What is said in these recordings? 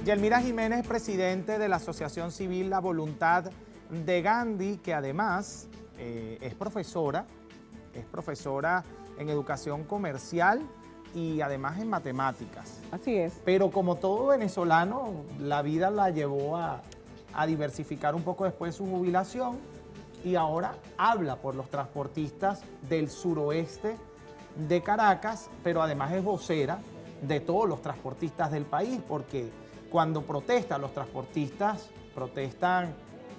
Yelmira Jiménez, presidente de la Asociación Civil La Voluntad de Gandhi, que además es profesora en educación comercial y además en matemáticas. Así es. Pero como todo venezolano, la vida la llevó a diversificar un poco después de su jubilación y ahora habla por los transportistas del suroeste de Caracas, pero además es vocera de todos los transportistas del país, porque cuando protestan los transportistas, protestan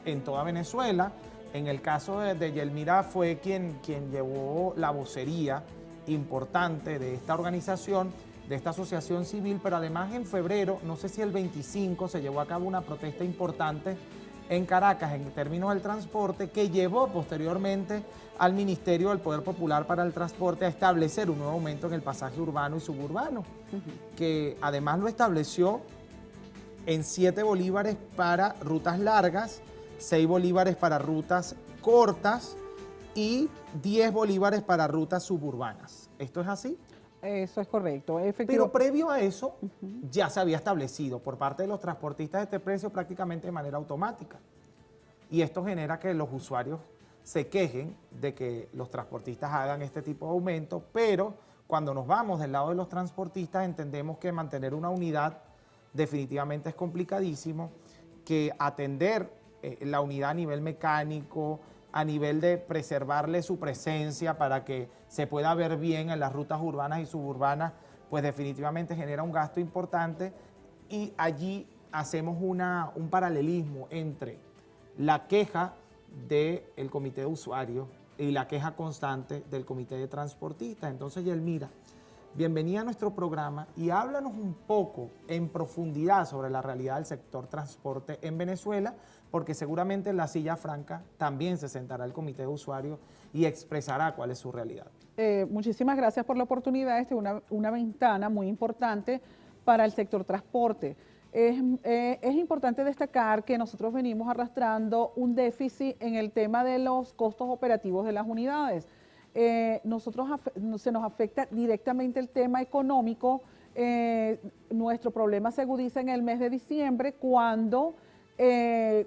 en toda Venezuela. En el caso de Yelmira fue quien llevó la vocería importante de esta organización, de esta asociación civil, pero además en febrero, no sé si el 25, se llevó a cabo una protesta importante en Caracas en términos del transporte, que llevó posteriormente al Ministerio del Poder Popular para el Transporte a establecer un nuevo aumento en el pasaje urbano y suburbano, que además lo estableció en 7 bolívares para rutas largas, 6 bolívares para rutas cortas y 10 bolívares para rutas suburbanas. ¿Esto es así? Eso es correcto. Pero previo a eso, ya se había establecido por parte de los transportistas este precio prácticamente de manera automática. Y esto genera que los usuarios se quejen de que los transportistas hagan este tipo de aumento, pero cuando nos vamos del lado de los transportistas entendemos que mantener una unidad definitivamente es complicadísimo, que atender la unidad a nivel mecánico, a nivel de preservarle su presencia para que se pueda ver bien en las rutas urbanas y suburbanas, pues definitivamente genera un gasto importante, y allí hacemos un paralelismo entre la queja del comité de usuarios y la queja constante del comité de transportistas. Entonces, Yelmira, bienvenida a nuestro programa y háblanos un poco en profundidad sobre la realidad del sector transporte en Venezuela, porque seguramente en la silla franca también se sentará el comité de usuarios y expresará cuál es su realidad. Muchísimas gracias por la oportunidad. Esta es una ventana muy importante para el sector transporte. Es importante destacar que nosotros venimos arrastrando un déficit en el tema de los costos operativos de las unidades. Se nos afecta directamente el tema económico. Nuestro problema se agudiza en el mes de diciembre, cuando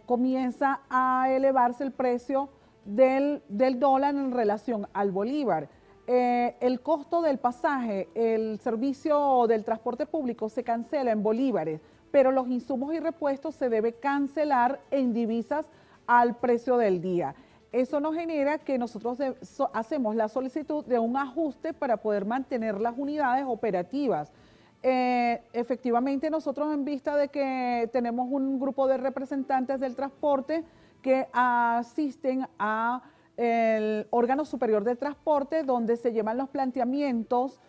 comienza a elevarse el precio del dólar en relación al bolívar. El costo del pasaje, el servicio del transporte público se cancela en bolívares, pero los insumos y repuestos se debe cancelar en divisas al precio del día. Eso nos genera que nosotros hacemos la solicitud de un ajuste para poder mantener las unidades operativas. Efectivamente, nosotros, en vista de que tenemos un grupo de representantes del transporte que asisten al órgano superior de transporte, donde se llevan los planteamientos,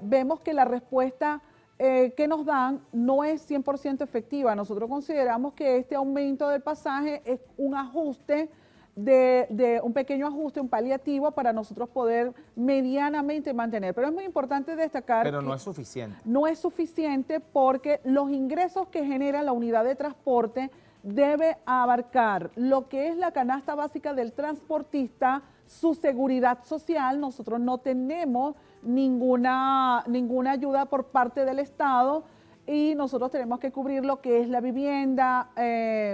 vemos que la respuesta que nos dan no es 100% efectiva. Nosotros consideramos que este aumento del pasaje es un ajuste, un pequeño ajuste, un paliativo para nosotros poder medianamente mantener. Pero es muy importante destacar que no es suficiente. No es suficiente, porque los ingresos que genera la unidad de transporte debe abarcar lo que es la canasta básica del transportista, su seguridad social. Nosotros no tenemos ninguna ayuda por parte del Estado, y nosotros tenemos que cubrir lo que es la vivienda,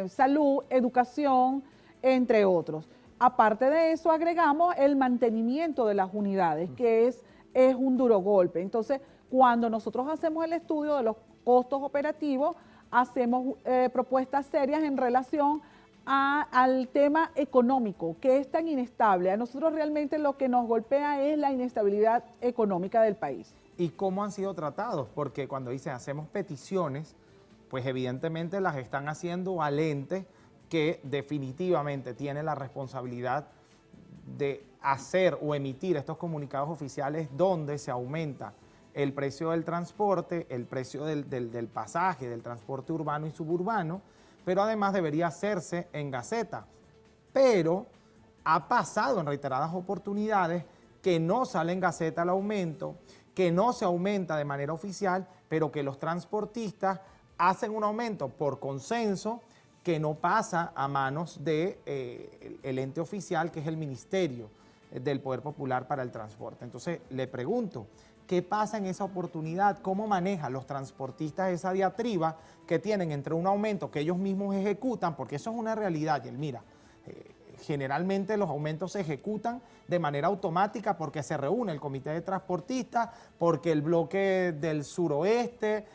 salud, educación, entre otros. Aparte de eso, agregamos el mantenimiento de las unidades, que es un duro golpe. Entonces, cuando nosotros hacemos el estudio de los costos operativos, hacemos propuestas serias en relación al tema económico, que es tan inestable. A nosotros realmente lo que nos golpea es la inestabilidad económica del país. ¿Y cómo han sido tratados? Porque cuando dicen hacemos peticiones, pues evidentemente las están haciendo al ente que definitivamente tiene la responsabilidad de hacer o emitir estos comunicados oficiales donde se aumenta el precio del transporte, el precio del pasaje, del transporte urbano y suburbano, pero además debería hacerse en Gaceta. Pero ha pasado en reiteradas oportunidades que no sale en Gaceta el aumento, que no se aumenta de manera oficial, pero que los transportistas hacen un aumento por consenso que no pasa a manos del ente oficial, que es el Ministerio del Poder Popular para el Transporte. Entonces, le pregunto, ¿Qué pasa en esa oportunidad? ¿Cómo manejan los transportistas esa diatriba que tienen entre un aumento que ellos mismos ejecutan? Porque eso es una realidad, y mira, generalmente los aumentos se ejecutan de manera automática porque se reúne el comité de transportistas, porque el bloque del suroeste,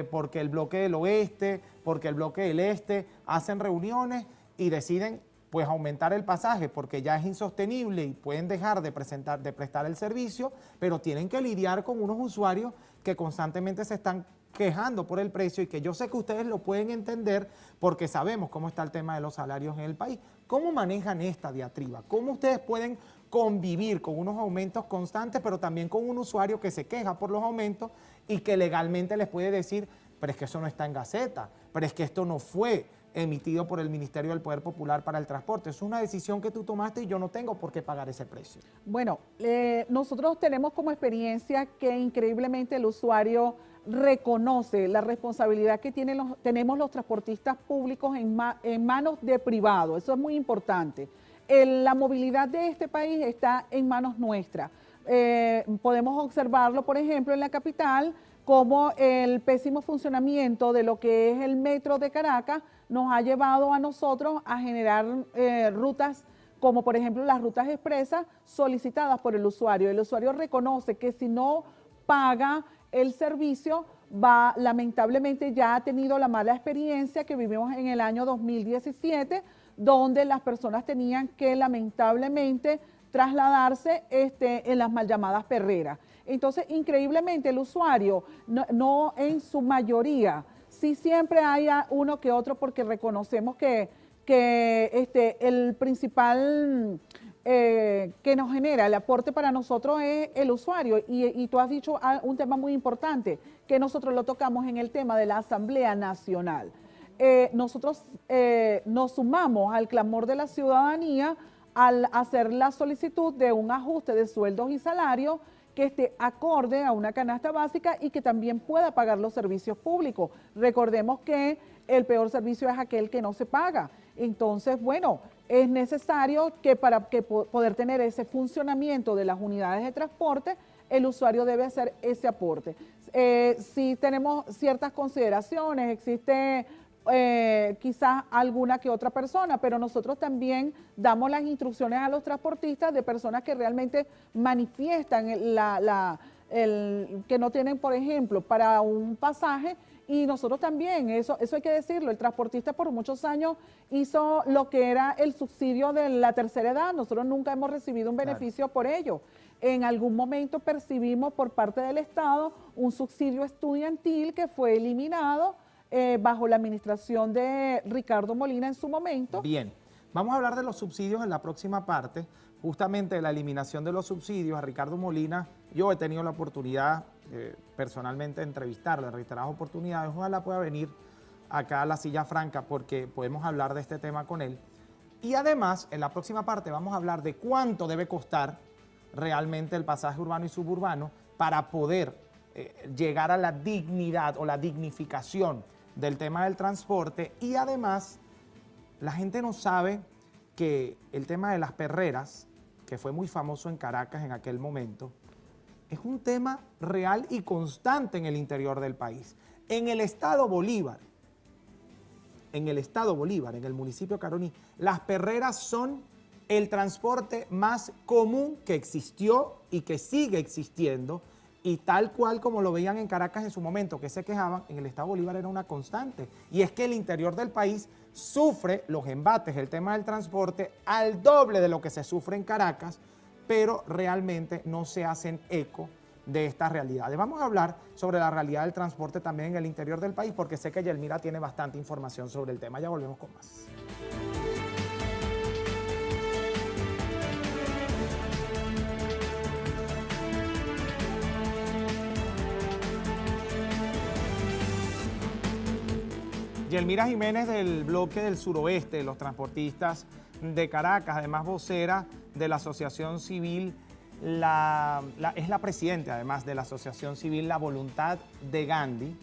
porque el bloque del oeste, porque el bloque del este hacen reuniones y deciden pues aumentar el pasaje porque ya es insostenible y pueden dejar de prestar el servicio, pero tienen que lidiar con unos usuarios que constantemente se están quejando por el precio y que yo sé que ustedes lo pueden entender porque sabemos cómo está el tema de los salarios en el país. ¿Cómo manejan esta diatriba? ¿Cómo ustedes pueden convivir con unos aumentos constantes, pero también con un usuario que se queja por los aumentos y que legalmente les puede decir, pero es que eso no está en Gaceta, pero es que esto no fue emitido por el Ministerio del Poder Popular para el Transporte? Es una decisión que tú tomaste y yo no tengo por qué pagar ese precio. Bueno, nosotros tenemos como experiencia que increíblemente el usuario reconoce la responsabilidad que tenemos los transportistas públicos en manos de privados. Eso es muy importante. La movilidad de este país está en manos nuestras. Podemos observarlo, por ejemplo, en la capital, como el pésimo funcionamiento de lo que es el metro de Caracas nos ha llevado a nosotros a generar rutas como por ejemplo las rutas expresas solicitadas por el usuario. El usuario reconoce que si no paga el servicio, lamentablemente ya ha tenido la mala experiencia que vivimos en el año 2017, donde las personas tenían que lamentablemente trasladarse en las mal llamadas perreras. Entonces, increíblemente, el usuario, no en su mayoría, sí siempre hay uno que otro porque reconocemos que el principal que nos genera el aporte para nosotros es el usuario. Y tú has dicho un tema muy importante, que nosotros lo tocamos en el tema de la Asamblea Nacional. Nosotros nos sumamos al clamor de la ciudadanía al hacer la solicitud de un ajuste de sueldos y salarios que esté acorde a una canasta básica y que también pueda pagar los servicios públicos. Recordemos que el peor servicio es aquel que no se paga. Entonces, bueno, es necesario que para poder tener ese funcionamiento de las unidades de transporte, el usuario debe hacer ese aporte. Si tenemos ciertas consideraciones, existe quizás alguna que otra persona, pero nosotros también damos las instrucciones a los transportistas de personas que realmente manifiestan que no tienen, por ejemplo, para un pasaje, y nosotros también, eso hay que decirlo, el transportista por muchos años hizo lo que era el subsidio de la tercera edad. Nosotros nunca hemos recibido un beneficio por ello. En algún momento percibimos por parte del Estado un subsidio estudiantil que fue eliminado bajo la administración de Ricardo Molina en su momento. Bien, vamos a hablar de los subsidios en la próxima parte, justamente de la eliminación de los subsidios. A Ricardo Molina, yo he tenido la oportunidad personalmente de entrevistarlo en reiteradas oportunidades. Ojalá pueda venir acá a la Silla Franca porque podemos hablar de este tema con él. Y además, en la próxima parte vamos a hablar de cuánto debe costar realmente el pasaje urbano y suburbano para poder llegar a la dignidad o la dignificación del tema del transporte. Y además, la gente no sabe que el tema de las perreras, que fue muy famoso en Caracas en aquel momento, es un tema real y constante en el interior del país. En el estado Bolívar, en el municipio de Caroní, las perreras son el transporte más común que existió y que sigue existiendo, y tal cual como lo veían en Caracas en su momento, que se quejaban, en el estado Bolívar era una constante. Y es que el interior del país sufre los embates, el tema del transporte, al doble de lo que se sufre en Caracas, pero realmente no se hacen eco de estas realidades. Vamos a hablar sobre la realidad del transporte también en el interior del país, porque sé que Yelmira tiene bastante información sobre el tema. Ya volvemos con más. Yelmira Jiménez, del bloque del suroeste de los transportistas de Caracas, además vocera de la Asociación Civil, es la presidenta además de la Asociación Civil La Voluntad de Gandhi,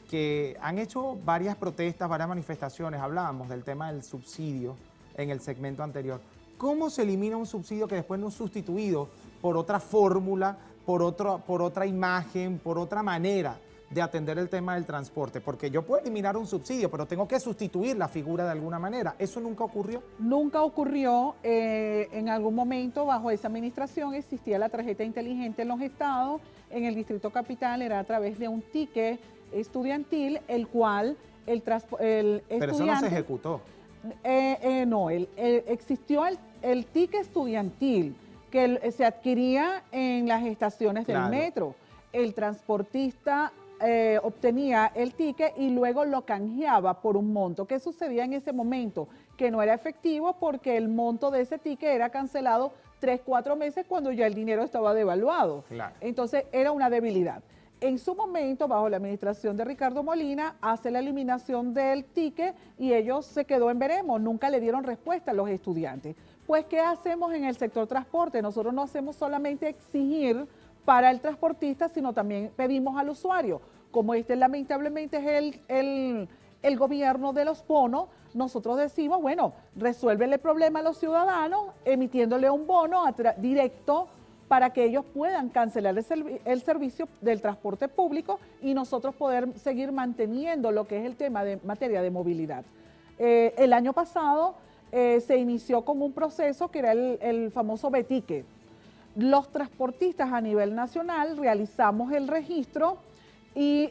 que han hecho varias protestas, varias manifestaciones. Hablábamos del tema del subsidio en el segmento anterior. ¿Cómo se elimina un subsidio que después no es sustituido por otra fórmula por otra imagen, por otra manera de atender el tema del transporte, porque yo puedo eliminar un subsidio, pero tengo que sustituir la figura de alguna manera. ¿Eso nunca ocurrió? Nunca ocurrió. En algún momento, bajo esa administración, existía la tarjeta inteligente en los estados. En el Distrito Capital era a través de un ticket estudiantil, el cual el estudiante... Pero eso no se ejecutó. No, existió el ticket estudiantil que se adquiría en las estaciones del metro. El transportista obtenía el ticket y luego lo canjeaba por un monto. ¿Qué sucedía en ese momento? Que no era efectivo porque el monto de ese ticket era cancelado 3, 4 meses cuando ya el dinero estaba devaluado. Claro. Entonces era una debilidad. En su momento, bajo la administración de Ricardo Molina, hace la eliminación del ticket y ellos se quedó en veremos, nunca le dieron respuesta a los estudiantes. Pues, ¿qué hacemos en el sector transporte? Nosotros no hacemos solamente exigir para el transportista, sino también pedimos al usuario. Como este lamentablemente es el gobierno de los bonos, nosotros decimos, bueno, resuélvele el problema a los ciudadanos emitiéndole un bono directo para que ellos puedan cancelar el servicio del transporte público y nosotros poder seguir manteniendo lo que es el tema de materia de movilidad. El año pasado se inició con un proceso que era el famoso B-Ticket. Los transportistas a nivel nacional realizamos el registro y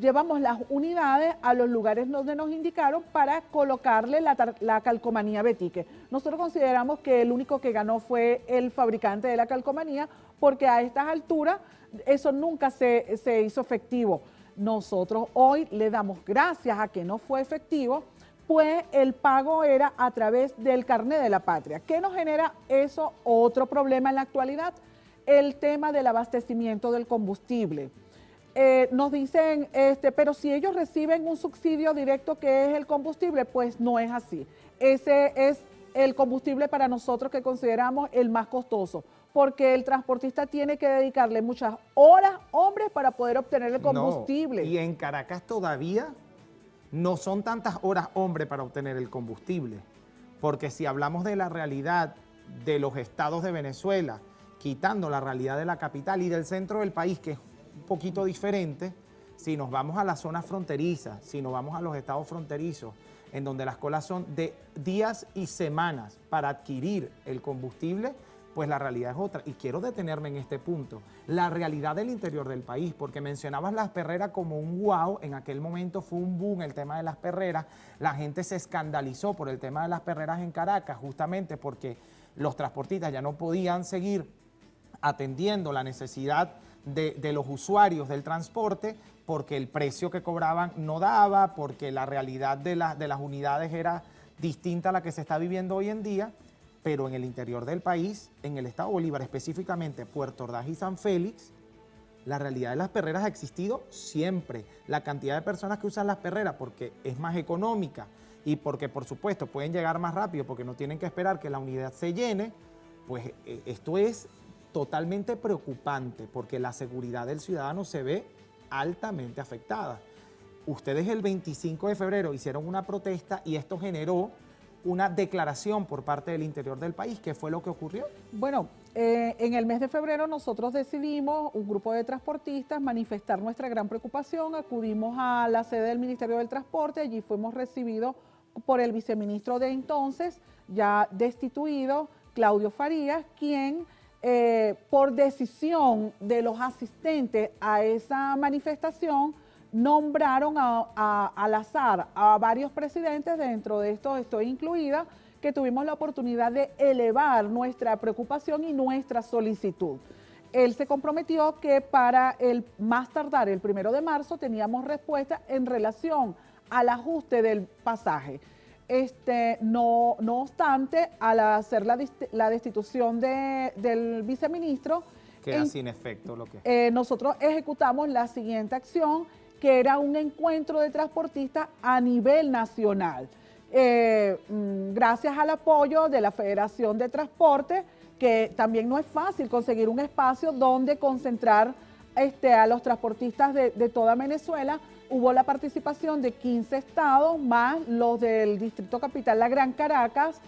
llevamos las unidades a los lugares donde nos indicaron para colocarle la calcomanía B-Ticket. Nosotros consideramos que el único que ganó fue el fabricante de la calcomanía, porque a estas alturas eso nunca se hizo efectivo. Nosotros hoy le damos gracias a que no fue efectivo, pues el pago era a través del carnet de la patria. ¿Qué nos genera eso? Otro problema en la actualidad, el tema del abastecimiento del combustible. Nos dicen, pero si ellos reciben un subsidio directo que es el combustible, pues no es así. Ese es el combustible para nosotros que consideramos el más costoso, porque el transportista tiene que dedicarle muchas horas, hombres, para poder obtener el combustible. No, y en Caracas todavía no son tantas horas, hombre, para obtener el combustible, porque si hablamos de la realidad de los estados de Venezuela, quitando la realidad de la capital y del centro del país, que es un poquito diferente, si nos vamos a las zonas fronterizas, si nos vamos a los estados fronterizos, en donde las colas son de días y semanas para adquirir el combustible, pues la realidad es otra. Y quiero detenerme en este punto, la realidad del interior del país, porque mencionabas las perreras como un wow, en aquel momento fue un boom el tema de las perreras, la gente se escandalizó por el tema de las perreras en Caracas, justamente porque los transportistas ya no podían seguir atendiendo la necesidad de los usuarios del transporte, porque el precio que cobraban no daba, porque la realidad de las unidades era distinta a la que se está viviendo hoy en día. Pero en el interior del país, en el estado Bolívar, específicamente Puerto Ordaz y San Félix, la realidad de las perreras ha existido siempre. La cantidad de personas que usan las perreras porque es más económica y porque, por supuesto, pueden llegar más rápido porque no tienen que esperar que la unidad se llene, pues esto es totalmente preocupante porque la seguridad del ciudadano se ve altamente afectada. Ustedes el 25 de febrero hicieron una protesta y esto generó una declaración por parte del interior del país. ¿Qué fue lo que ocurrió? Bueno, en el mes de febrero nosotros decidimos, un grupo de transportistas, manifestar nuestra gran preocupación. Acudimos a la sede del Ministerio del Transporte, allí fuimos recibidos por el viceministro de entonces, ya destituido, Claudio Farías, quien por decisión de los asistentes a esa manifestación, nombraron al azar a varios presidentes, dentro de estos estoy incluida, que tuvimos la oportunidad de elevar nuestra preocupación y nuestra solicitud. Él se comprometió que para el más tardar el 1 de marzo teníamos respuesta en relación al ajuste del pasaje. No obstante, al hacer la destitución del viceministro, queda sin efecto lo que... nosotros ejecutamos la siguiente acción, que era un encuentro de transportistas a nivel nacional. Gracias al apoyo de la Federación de Transporte, que también no es fácil conseguir un espacio donde concentrar a los transportistas de toda Venezuela. Hubo la participación de 15 estados, más los del Distrito Capital, la Gran Caracas,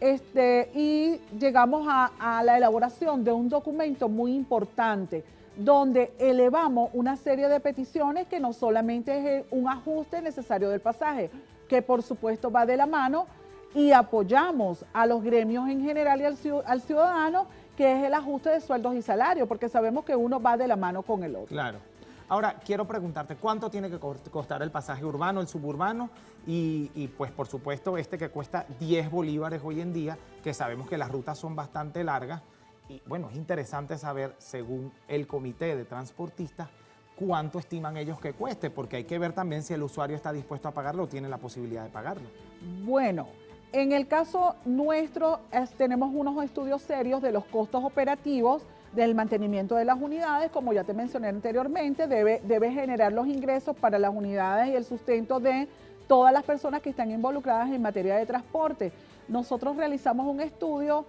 y llegamos a la elaboración de un documento muy importante, donde elevamos una serie de peticiones que no solamente es un ajuste necesario del pasaje, que por supuesto va de la mano, y apoyamos a los gremios en general y al ciudadano, que es el ajuste de sueldos y salarios, porque sabemos que uno va de la mano con el otro. Claro. Ahora, quiero preguntarte, ¿cuánto tiene que costar el pasaje urbano, el suburbano? Y pues, por supuesto, este que cuesta 10 bolívares hoy en día, que sabemos que las rutas son bastante largas. Y bueno, es interesante saber, según el comité de transportistas, cuánto estiman ellos que cueste, porque hay que ver también si el usuario está dispuesto a pagarlo o tiene la posibilidad de pagarlo. Bueno, en el caso nuestro, tenemos unos estudios serios de los costos operativos del mantenimiento de las unidades. Como ya te mencioné anteriormente, debe generar los ingresos para las unidades y el sustento de todas las personas que están involucradas en materia de transporte. Nosotros realizamos un estudio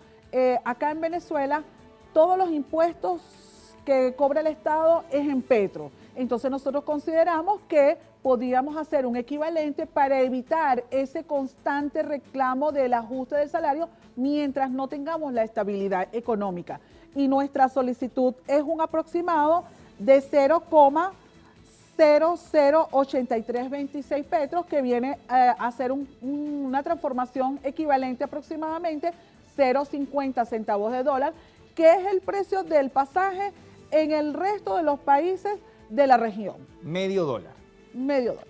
acá en Venezuela. Todos los impuestos que cobra el Estado es en petro. Entonces nosotros consideramos que podríamos hacer un equivalente para evitar ese constante reclamo del ajuste del salario mientras no tengamos la estabilidad económica. Y nuestra solicitud es un aproximado de 0,008326 petros, que viene a ser una transformación equivalente aproximadamente 0,50 centavos de dólar, que es el precio del pasaje en el resto de los países de la región. Medio dólar. Medio dólar.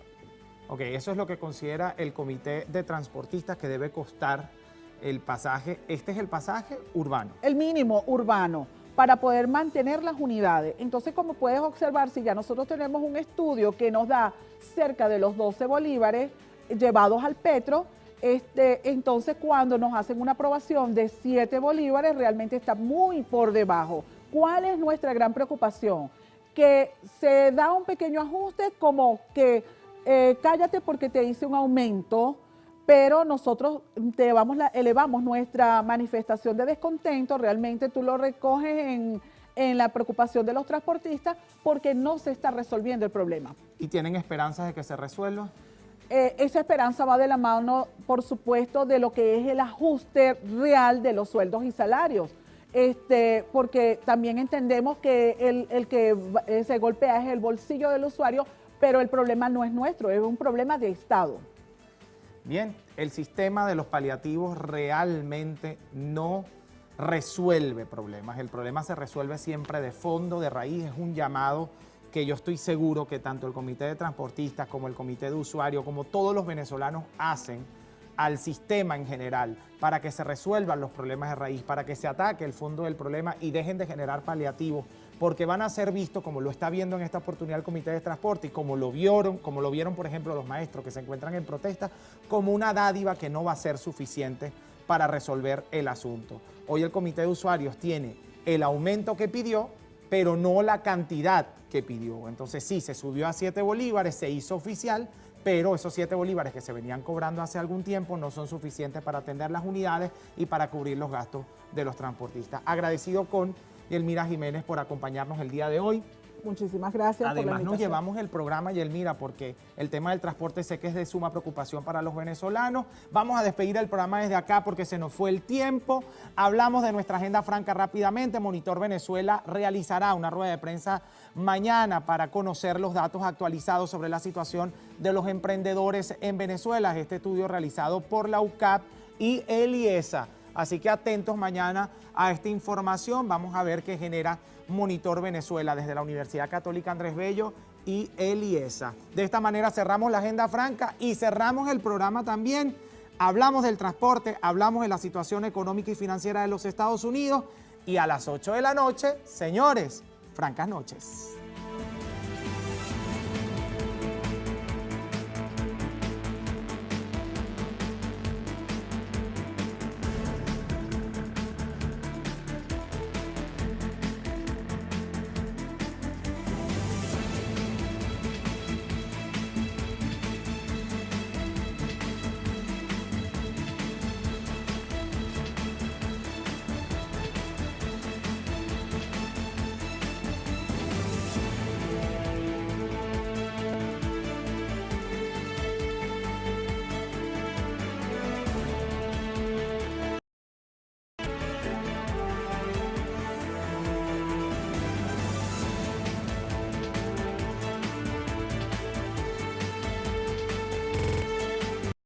Ok, eso es lo que considera el comité de transportistas que debe costar el pasaje. Este es el pasaje urbano. El mínimo urbano para poder mantener las unidades. Entonces, como puedes observar, si ya nosotros tenemos un estudio que nos da cerca de los 12 bolívares llevados al petro, entonces cuando nos hacen una aprobación de 7 bolívares, realmente está muy por debajo. ¿Cuál es nuestra gran preocupación? Que se da un pequeño ajuste, como que cállate porque te hice un aumento, pero nosotros elevamos nuestra manifestación de descontento. Realmente tú lo recoges en la preocupación de los transportistas, porque no se está resolviendo el problema. ¿Y tienen esperanzas de que se resuelva? Esa esperanza va de la mano, por supuesto, de lo que es el ajuste real de los sueldos y salarios. Porque también entendemos que el que se golpea es el bolsillo del usuario, pero el problema no es nuestro, es un problema de Estado. Bien, el sistema de los paliativos realmente no resuelve problemas. El problema se resuelve siempre de fondo, de raíz. Es un llamado que yo estoy seguro que tanto el comité de transportistas como el comité de usuarios, como todos los venezolanos hacen al sistema en general, para que se resuelvan los problemas de raíz, para que se ataque el fondo del problema y dejen de generar paliativos, porque van a ser vistos, como lo está viendo en esta oportunidad el Comité de Transporte y como lo vieron, por ejemplo, los maestros que se encuentran en protesta, como una dádiva que no va a ser suficiente para resolver el asunto. Hoy el Comité de Usuarios tiene el aumento que pidió, pero no la cantidad que pidió. Entonces sí, se subió a 7 bolívares, se hizo oficial, pero esos 7 bolívares que se venían cobrando hace algún tiempo no son suficientes para atender las unidades y para cubrir los gastos de los transportistas. Agradecido con Yelmira Jiménez por acompañarnos el día de hoy. Muchísimas gracias. Además, nos llevamos el programa, Yelmira, porque el tema del transporte sé que es de suma preocupación para los venezolanos. Vamos a despedir el programa desde acá porque se nos fue el tiempo. Hablamos de nuestra agenda franca rápidamente. Monitor Venezuela realizará una rueda de prensa mañana para conocer los datos actualizados sobre la situación de los emprendedores en Venezuela. Este estudio realizado por la UCAP y el IESA. Así que atentos mañana a esta información. Vamos a ver qué genera Monitor Venezuela desde la Universidad Católica Andrés Bello y el IESA. De esta manera cerramos la agenda franca y cerramos el programa también. Hablamos del transporte, hablamos de la situación económica y financiera de los Estados Unidos y a las 8 de la noche, señores, francas noches.